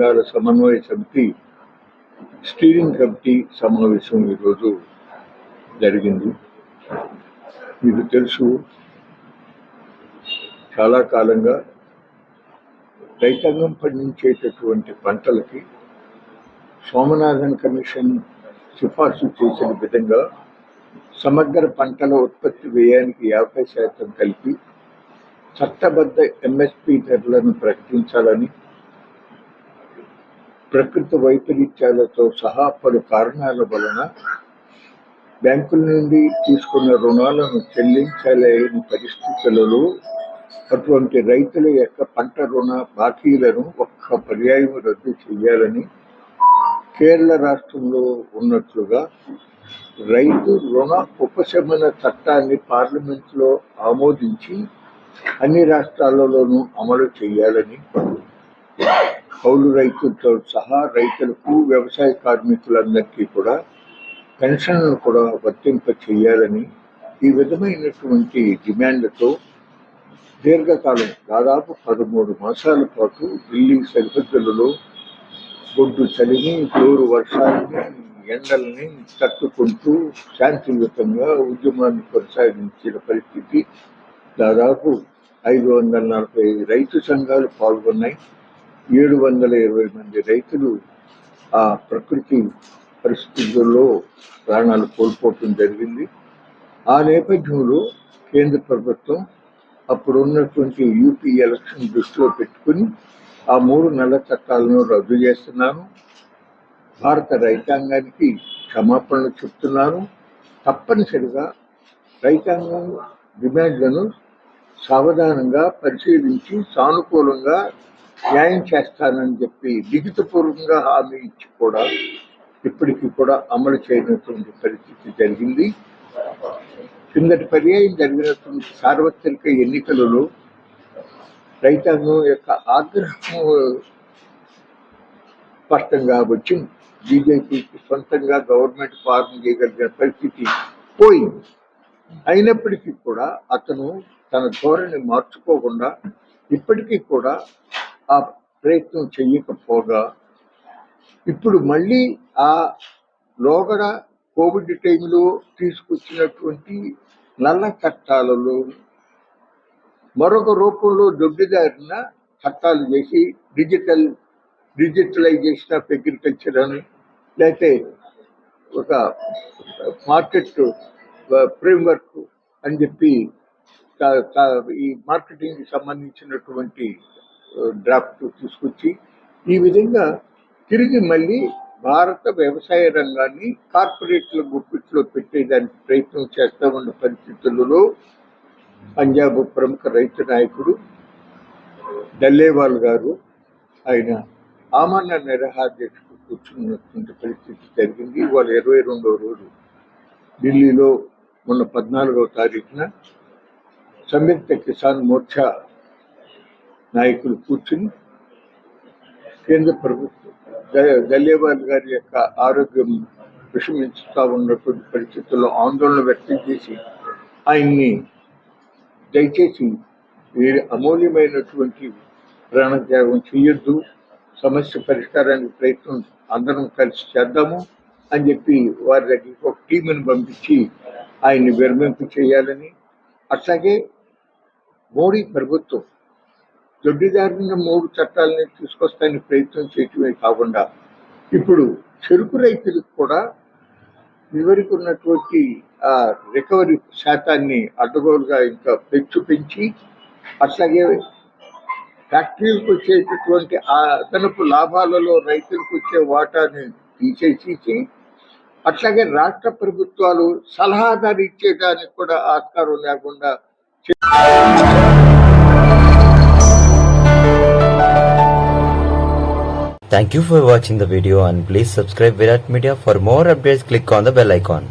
సంఘాల సమన్వయ సమితి స్టీరింగ్ కమిటీ సమావేశం ఈరోజు జరిగింది. మీకు తెలుసు, చాలా కాలంగా రైతాంగం పండించేటటువంటి పంటలకి సోమనాథన్ కమిషన్ సిఫార్సు చేసిన విధంగా సమగ్ర పంటల ఉత్పత్తి వ్యయానికి 50% కలిపి చట్టబద్ధ ఎంఎస్పి ధరలను ప్రకటించాలని, ప్రకృతి వైపరీత్యాలతో సహా పలు కారణాల వలన బ్యాంకుల నుండి తీసుకున్న రుణాలను చెల్లించలేని పరిస్థితులలో అటువంటి రైతుల యొక్క పంట రుణ బాకీలను ఒక్క పర్యాయం రద్దు చేయాలని, కేరళ రాష్ట్రంలో ఉన్నట్లుగా రైతు రుణ ఉపశమన చట్టాన్ని పార్లమెంట్లో ఆమోదించి అన్ని రాష్ట్రాలలోనూ అమలు చేయాలని, కౌలు రైతులతో సహా రైతులకు, వ్యవసాయ కార్మికులందరికీ కూడా పెన్షన్లను కూడా వర్తింప చేయాలని, ఈ విధమైనటువంటి డిమాండ్లతో దీర్ఘకాలం దాదాపు 13 మాసాల పాటు ఢిల్లీ సరిహద్దులలో బొడ్డు చలిని, జోరు వర్షాలని, ఎండల్ని తట్టుకుంటూ శాంతియుతంగా ఉద్యమాన్ని కొనసాగించిన పరిస్థితి. దాదాపు 540 రైతు సంఘాలు పాల్గొన్నాయి. 720 మంది రైతులు ఆ ప్రకృతి పరిస్థితుల్లో ప్రాణాలు కోల్పోవటం జరిగింది. ఆ నేపథ్యంలో కేంద్ర ప్రభుత్వం అప్పుడున్నటువంటి యూపీ ఎలక్షన్ దృష్టిలో పెట్టుకుని ఆ 3 నల్ల చట్టాలను రద్దు చేస్తున్నాను, భారత రైతాంగానికి క్షమాపణలు చెప్తున్నాను, తప్పనిసరిగా రైతాంగం డిమాండ్లను సావధానంగా పరిశీలించి సానుకూలంగా న్యాయం చేస్తానని చెప్పి లిఖితపూర్వకంగా హామీ ఇచ్చి కూడా ఇప్పటికీ కూడా అమలు చేయనటువంటి పరిస్థితి జరిగింది. కిందటి పర్యాయం జరిగినటువంటి సార్వత్రిక ఎన్నికలలో రైతాంగం యొక్క ఆగ్రహం స్పష్టంగా వచ్చింది. బీజేపీకి సొంతంగా గవర్నమెంట్ ఫార్మ్ చేయగలిగిన పరిస్థితి పోయింది. అయినప్పటికీ కూడా అతను తన ధోరణి మార్చుకోకుండా ఇప్పటికీ కూడా ఆ ప్రయత్నం చెయ్యకపోగా ఇప్పుడు మళ్ళీ ఆ లోగడ కోవిడ్ టైంలో తీసుకొచ్చినటువంటి నల్ల చట్టాలలో మరొక రూపంలో దొడ్డిదారిన చట్టాలు చేసి డిజిటలైజేషన్ ఆఫ్ అగ్రికల్చర్ అని, లేకపోతే ఒక మార్కెట్ ఫ్రేమ్వర్క్ అని చెప్పి ఈ మార్కెటింగ్కి సంబంధించినటువంటి డ్రాఫ్ట్ తీసుకొచ్చి ఈ విధంగా తిరిగి మళ్ళీ భారత వ్యవసాయ రంగాన్ని కార్పొరేట్ల గుప్పిట్లో పెట్టేదానికి ప్రయత్నం చేస్తూ ఉన్న పరిస్థితులలో పంజాబ్ ప్రముఖ రైతు నాయకుడు డల్లేవాల్ గారు ఆయన ఆమరణ నిరాహారదీక్షకు కూర్చున్నటువంటి పరిస్థితి జరిగింది. ఇవాళ 22వ రోజు ఢిల్లీలో మొన్న 14వ తారీఖున సంయుక్త కిసాన్ మోర్చా నాయకులు కూర్చుని కేంద్ర ప్రభుత్వం డల్లేవాల్ గారి యొక్క ఆరోగ్యం విషమించుతా ఉన్నటువంటి పరిస్థితుల్లో ఆందోళన వ్యక్తం చేసి ఆయన్ని దయచేసి అమూల్యమైనటువంటి ప్రాణత్యాగం చేయొద్దు, సమస్య పరిష్కారానికి ప్రయత్నం అందరం కలిసి చేద్దాము అని చెప్పి వారి దగ్గరికి ఒక టీంని పంపించి ఆయన్ని విరమింపు చేయాలని, అట్లాగే మోడీ ప్రభుత్వం దొడ్డిదారిన 3 చట్టాలని తీసుకొస్తానికి ప్రయత్నం చేయటమే కాకుండా ఇప్పుడు చెరుకు రైతులకు కూడా ఇదివరకు ఉన్నటువంటి ఆ రికవరీ శాతాన్ని అడ్డగోలుగా ఇంకా పెంచి అట్లాగే ఫ్యాక్టరీలకు వచ్చేటటువంటి ఆ అదనపు లాభాలలో రైతులకు వచ్చే వాటాని తీసేసి అట్లాగే రాష్ట్ర ప్రభుత్వాలు సలహాదారు ఇచ్చేదానికి కూడా ఆస్కారం లేకుండా Thank you for watching the video and please subscribe Virat Media. For more updates, click on the bell icon.